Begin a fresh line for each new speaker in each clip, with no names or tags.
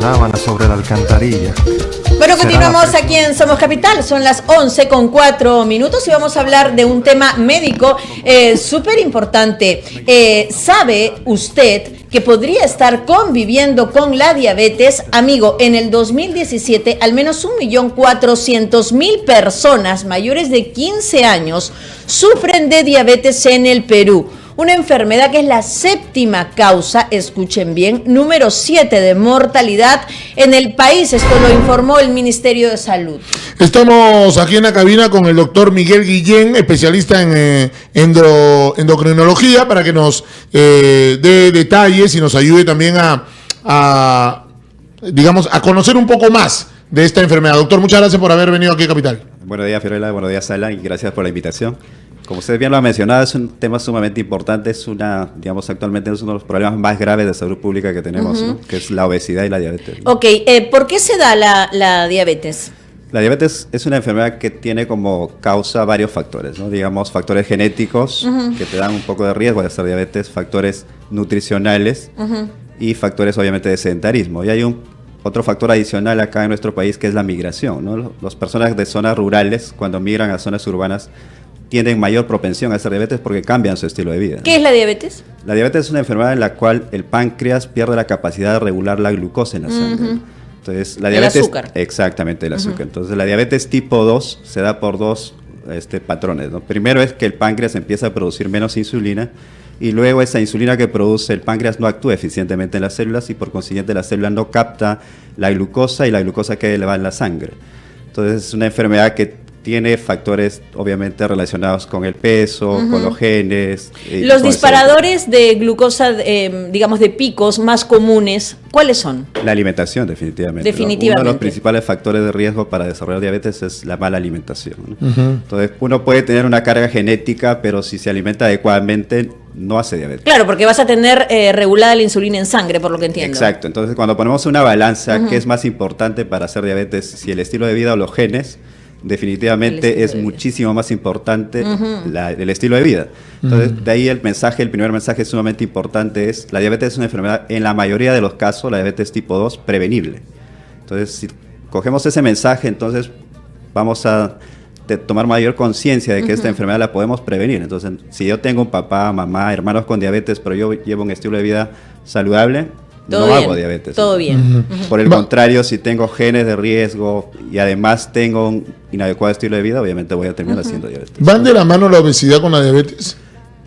Dábana sobre la alcantarilla.
Bueno, continuamos aquí en Somos Capital, son las 11:04 y vamos a hablar de un tema médico súper importante. ¿Sabe usted que podría estar conviviendo con la diabetes? Amigo, en el 2017 al menos 1.400.000 personas mayores de 15 años sufren de diabetes en el Perú. Una enfermedad que es la séptima causa, escuchen bien, número 7 de mortalidad en el país. Esto lo informó el Ministerio de Salud.
Estamos aquí en la cabina con el doctor Miguel Guillén, especialista en endocrinología, para que nos dé detalles y nos ayude también a conocer un poco más de esta enfermedad. Doctor, muchas gracias por haber venido aquí a Capital.
Buenos días, Fiorella, buenos días, Sala, y gracias por la invitación. Como usted bien lo ha mencionado, es un tema sumamente importante, actualmente es uno de los problemas más graves de salud pública que tenemos, ¿no? Que es la obesidad y la diabetes.
Ok, ¿por qué se da la diabetes?
La diabetes es una enfermedad que tiene como causa varios factores, ¿no? Digamos, factores genéticos que te dan un poco de riesgo de hacer diabetes, factores nutricionales y factores obviamente de sedentarismo. Y hay otro factor adicional acá en nuestro país que es la migración, ¿no? Las personas de zonas rurales, cuando migran a zonas urbanas, tienen mayor propensión a hacer diabetes porque cambian su estilo de vida, ¿no?
¿Qué es la diabetes?
La diabetes es una enfermedad en la cual el páncreas pierde la capacidad de regular la glucosa en la sangre. Entonces, la diabetes,
el azúcar.
Exactamente, el azúcar. Entonces, la diabetes tipo 2 se da por dos patrones, ¿no? Primero es que el páncreas empieza a producir menos insulina y luego esa insulina que produce el páncreas no actúa eficientemente en las células y por consiguiente la célula no capta la glucosa y la glucosa queda elevada en la sangre. Entonces, es una enfermedad que tiene factores obviamente relacionados con el peso, con los genes.
Los disparadores de glucosa, digamos de picos más comunes, ¿cuáles son?
La alimentación, definitivamente.
Definitivamente.
Uno de los principales factores de riesgo para desarrollar diabetes es la mala alimentación, ¿no? Entonces, uno puede tener una carga genética, pero si se alimenta adecuadamente, no hace diabetes.
Claro, porque vas a tener regulada la insulina en sangre, por lo que entiendo.
Exacto. Entonces, cuando ponemos una balanza, ¿qué es más importante para hacer diabetes? Si el estilo de vida o los genes. Definitivamente es muchísimo más importante el estilo de vida. Entonces, de ahí el primer mensaje sumamente importante es, la diabetes es una enfermedad, en la mayoría de los casos, la diabetes tipo 2, prevenible. Entonces, si cogemos ese mensaje, entonces vamos a tomar mayor conciencia de que esta enfermedad la podemos prevenir. Entonces, si yo tengo un papá, mamá, hermanos con diabetes, pero yo llevo un estilo de vida saludable, no hago diabetes.
Todo bien.
Por el contrario, si tengo genes de riesgo y además tengo un inadecuado estilo de vida, obviamente voy a terminar haciendo diabetes.
¿Van de la mano la obesidad con la diabetes?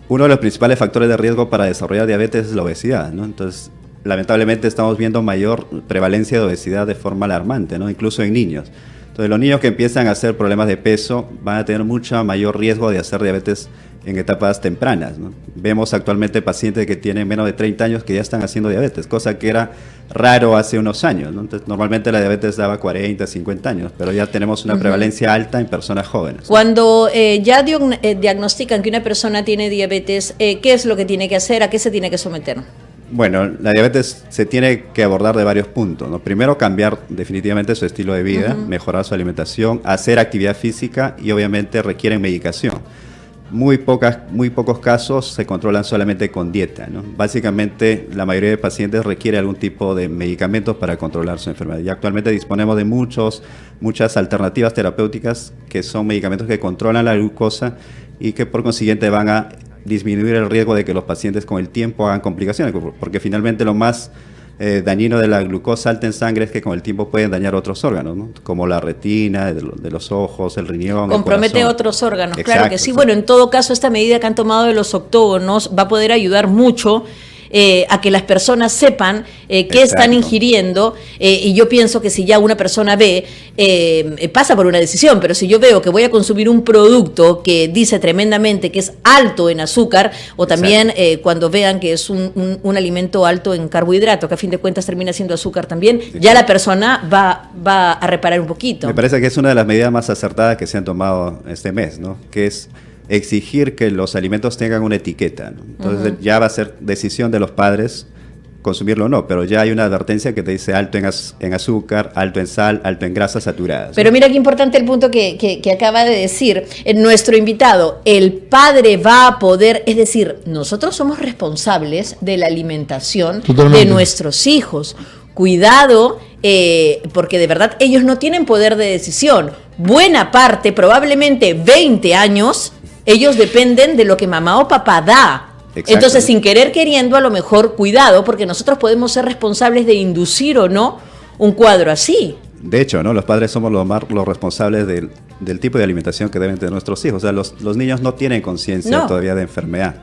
Uno de los principales factores de riesgo para desarrollar diabetes es la obesidad, ¿no? Entonces, lamentablemente estamos viendo mayor prevalencia de obesidad de forma alarmante, ¿no? Incluso en niños. Entonces, los niños que empiezan a hacer problemas de peso van a tener mucho mayor riesgo de hacer diabetes en etapas tempranas, ¿no? Vemos actualmente pacientes que tienen menos de 30 años que ya están haciendo diabetes, cosa que era raro hace unos años, ¿no? Entonces, normalmente la diabetes daba 40, 50 años, pero ya tenemos una prevalencia alta en personas jóvenes.
Cuando ya diagnostican que una persona tiene diabetes, ¿qué es lo que tiene que hacer? ¿A qué se tiene que someter?
Bueno, la diabetes se tiene que abordar de varios puntos, ¿no? Primero, cambiar definitivamente su estilo de vida, mejorar su alimentación, hacer actividad física y obviamente requieren medicación. Muy pocos casos se controlan solamente con dieta, ¿no? Básicamente, la mayoría de pacientes requiere algún tipo de medicamentos para controlar su enfermedad. Y actualmente disponemos de muchas alternativas terapéuticas que son medicamentos que controlan la glucosa y que por consiguiente van a disminuir el riesgo de que los pacientes con el tiempo hagan complicaciones, porque finalmente lo más dañino de la glucosa alta en sangre es que con el tiempo pueden dañar otros órganos, ¿no? Como la retina, de los ojos, el riñón,
compromete
el corazón.
otros órganos.
Exacto,
claro que sí. Bueno, en todo caso, esta medida que han tomado de los octógonos va a poder ayudar mucho a que las personas sepan qué están ingiriendo, y yo pienso que si ya una persona ve, pasa por una decisión, pero si yo veo que voy a consumir un producto que dice tremendamente que es alto en azúcar, o también cuando vean que es un alimento alto en carbohidrato, que a fin de cuentas termina siendo azúcar también, ya la persona va a reparar un poquito.
Me parece que es una de las medidas más acertadas que se han tomado este mes, ¿no? Que es exigir que los alimentos tengan una etiqueta, ¿no? Entonces ya va a ser decisión de los padres consumirlo o no, pero ya hay una advertencia que te dice alto en azúcar, alto en sal, alto en grasas saturadas, ¿no?
Pero mira qué importante el punto que acaba de decir nuestro invitado. El padre va a poder, es decir, nosotros somos responsables de la alimentación de nuestros hijos. cuidado, porque de verdad ellos no tienen poder de decisión. Buena parte, probablemente 20 años, ellos dependen de lo que mamá o papá da. Entonces, sin querer queriendo, a lo mejor cuidado, porque nosotros podemos ser responsables de inducir o no un cuadro así.
De hecho, ¿no? Los padres somos los responsables del tipo de alimentación que deben tener nuestros hijos. O sea, los niños no tienen conciencia todavía de enfermedad.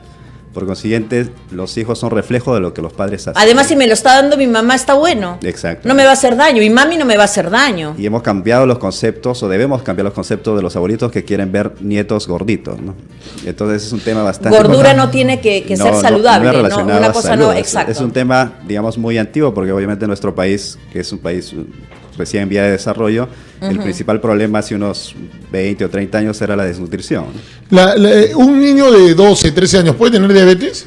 Por consiguiente, los hijos son reflejo de lo que los padres hacen.
Además, si me lo está dando mi mamá, está bueno.
Exacto.
No me va a hacer daño, y mami no me va a hacer daño.
Y hemos cambiado los conceptos, o debemos cambiar los conceptos de los abuelitos que quieren ver nietos gorditos, ¿no? Entonces es un tema bastante...
Gordura no tiene que ser saludable,
no
¿no? Una cosa
salud.
no, exacto.
Es un tema, digamos, muy antiguo, porque obviamente nuestro país, que es un país recién en vía de desarrollo, el principal problema hace unos 20 o 30 años era la desnutrición.
¿Un niño de 12, 13 años puede tener diabetes?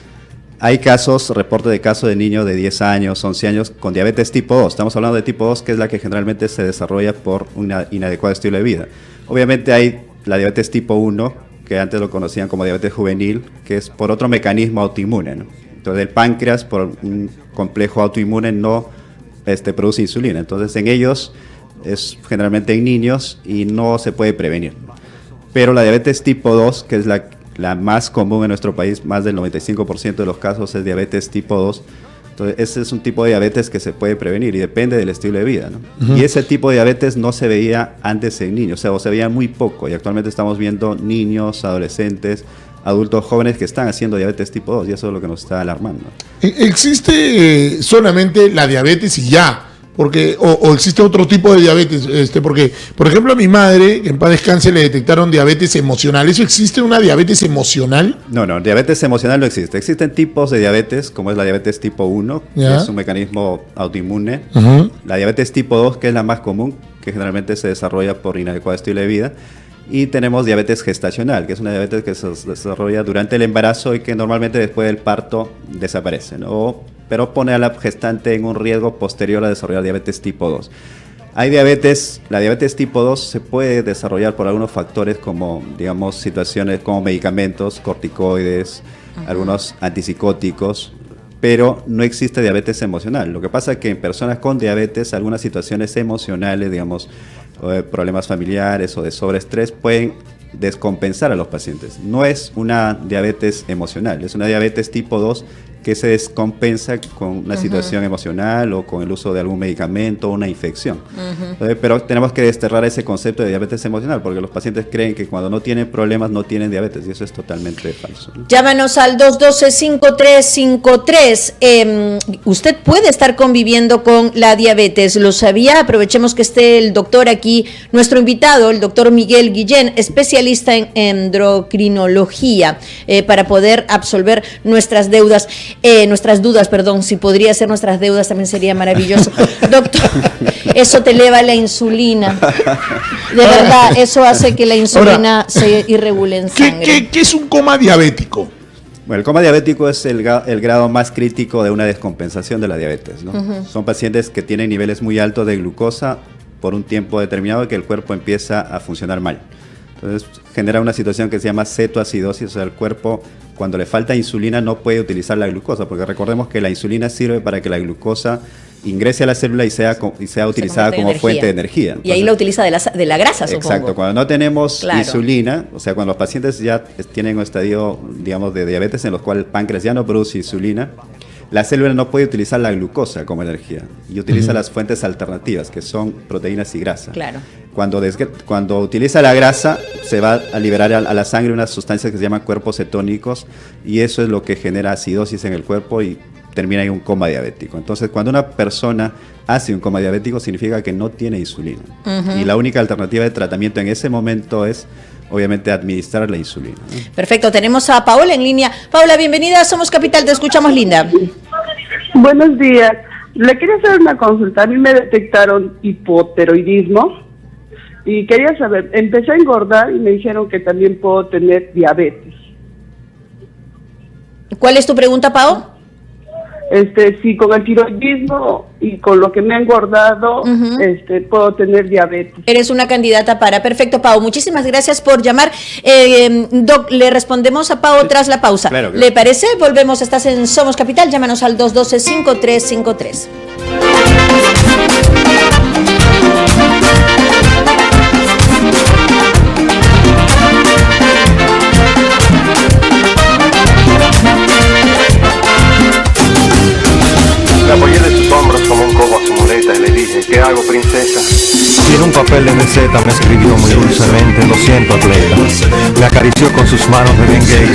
Hay casos, reporte de casos de niños de 10 años, 11 años con diabetes tipo 2. Estamos hablando de tipo 2, que es la que generalmente se desarrolla por un inadecuado estilo de vida. Obviamente hay la diabetes tipo 1, que antes lo conocían como diabetes juvenil, que es por otro mecanismo autoinmune, ¿no? Entonces el páncreas, por un complejo autoinmune, no produce insulina. Entonces en ellos es generalmente en niños y no se puede prevenir. Pero la diabetes tipo 2, que es la más común en nuestro país, más del 95% de los casos es diabetes tipo 2. Entonces ese es un tipo de diabetes que se puede prevenir y depende del estilo de vida, ¿no? Y ese tipo de diabetes no se veía antes en niños, o se veía muy poco, y actualmente estamos viendo niños, adolescentes, adultos jóvenes que están haciendo diabetes tipo 2, y eso es lo que nos está alarmando.
¿Existe solamente la diabetes y ya? Porque, o existe otro tipo de diabetes, porque, por ejemplo, a mi madre, que en paz descanse, le detectaron diabetes emocional. ¿Eso existe una diabetes emocional?
No, diabetes emocional no existe. Existen tipos de diabetes, como es la diabetes tipo 1, que es un mecanismo autoinmune. La diabetes tipo 2, que es la más común, que generalmente se desarrolla por inadecuado estilo de vida. Y tenemos diabetes gestacional, que es una diabetes que se desarrolla durante el embarazo y que normalmente después del parto desaparece, ¿no? Pero pone a la gestante en un riesgo posterior a desarrollar diabetes tipo 2. Hay diabetes, la diabetes tipo 2 se puede desarrollar por algunos factores como, digamos, situaciones como medicamentos, corticoides, algunos antipsicóticos, pero no existe diabetes emocional. Lo que pasa es que en personas con diabetes, algunas situaciones emocionales, digamos, problemas familiares o de sobreestrés pueden descompensar a los pacientes. No es una diabetes emocional, es una diabetes tipo 2 que se descompensa con una situación emocional o con el uso de algún medicamento o una infección. Pero tenemos que desterrar ese concepto de diabetes emocional, porque los pacientes creen que cuando no tienen problemas no tienen diabetes, y eso es totalmente falso, ¿no?
Llámanos al 212-5353. Usted puede estar conviviendo con la diabetes, ¿lo sabía? Aprovechemos que esté el doctor aquí, nuestro invitado, el doctor Miguel Guillén, especialista en endocrinología, para poder absolver nuestras dudas, si podría ser nuestras deudas también sería maravilloso. Doctor, eso te eleva la insulina. De verdad, eso hace que la insulina se irregule en sangre.
¿Qué es un coma diabético?
Bueno, el coma diabético es el grado más crítico de una descompensación de la diabetes, ¿no? Son pacientes que tienen niveles muy altos de glucosa por un tiempo determinado y que el cuerpo empieza a funcionar mal. Entonces genera una situación que se llama cetoacidosis, o sea, el cuerpo cuando le falta insulina no puede utilizar la glucosa, porque recordemos que la insulina sirve para que la glucosa ingrese a la célula y sea utilizada como fuente de energía. Entonces,
y ahí la utiliza de la grasa, supongo.
Exacto, cuando no tenemos insulina, o sea, cuando los pacientes ya tienen un estadio, digamos, de diabetes en los cuales el páncreas ya no produce insulina, la célula no puede utilizar la glucosa como energía y utiliza las fuentes alternativas, que son proteínas y grasa.
Claro.
Cuando utiliza la grasa, se va a liberar a la sangre unas sustancias que se llaman cuerpos cetónicos, y eso es lo que genera acidosis en el cuerpo y termina en un coma diabético. Entonces, cuando una persona hace un coma diabético, significa que no tiene insulina. Y la única alternativa de tratamiento en ese momento es, obviamente, administrar la insulina, ¿no?
Perfecto, tenemos a Paola en línea. Paola, bienvenida a Somos Capital, te escuchamos, linda.
Buenos días. Le quería hacer una consulta. A mí me detectaron hipotiroidismo y quería saber, empecé a engordar y me dijeron que también puedo tener diabetes.
¿Cuál es tu pregunta, Pao?
Si con el tiroidismo y con lo que me ha engordado, puedo tener diabetes.
Eres una candidata para. Perfecto, Pau. Muchísimas gracias por llamar. Doc, le respondemos a Pau tras la pausa.
Claro.
¿Le parece? Volvemos. Estás en Somos Capital. Llámanos al 212-5353.
Me apoyé de sus hombros como un cobo a su muleta y le dije, ¿qué hago, princesa?
Y en un papel de receta me escribió muy dulcemente: lo siento, atleta. Me acarició con sus manos de bien gay.